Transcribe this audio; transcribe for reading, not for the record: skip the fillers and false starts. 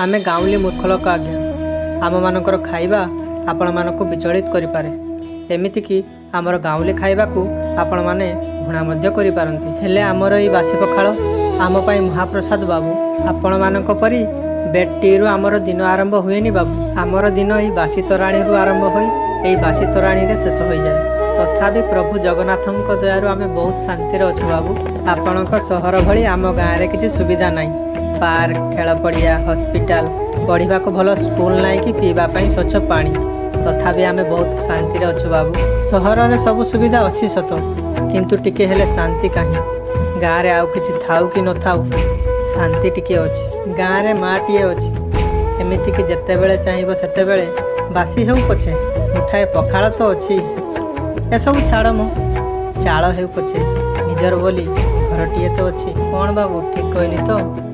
आमे गाँवली मूर्ख लोक आज्ञा आम मानकर खाइबा आपण मानक विचलित करिपारे। एमिति कि आमर गाँवली खाइबा को आपण माने घृणा मध्य करि पारंती। हेले आमर ई बासी पखाळ आम पई महाप्रसाद बाबू। आपण मानक परी बेटी रु आमर दिन आरंभ हुएनी बाबू। आमर दिन ई बासी तोराणी रु आरंभ होई एई बासी तोराणी रे शेष होई जाए। तथापि प्रभु जगन्नाथଙ୍କ दयारु आमे बहुत शांति रे अछु बाबू। आपणक सहर भली आम गाँ रे किछि सुविधा नाही। पार्क खेल पड़िया हॉस्पिटल पढ़ा को भल स्कूल नाई कि पीवा स्वच्छ पानी। तथापि आमे बहुत शांति रे अछु बाबू। सहर रे सब सुविधा अच्छी सत किंतु टिके हेले शांति कहीं। गाँव रे आउ किछि थाउ कि न थाउ शांति टिके अछि। गाँव रे माटीए अछि एमिति कि जेते बेले चाहिबो सेते बेले बासी हेउ पछे मुठाए पखाळ तो अछि। ए सब छाड़ मो चाळ हेउ पछे निजर बोली घरटिए तो अछि। कोन बाबू ठीक कहली तो?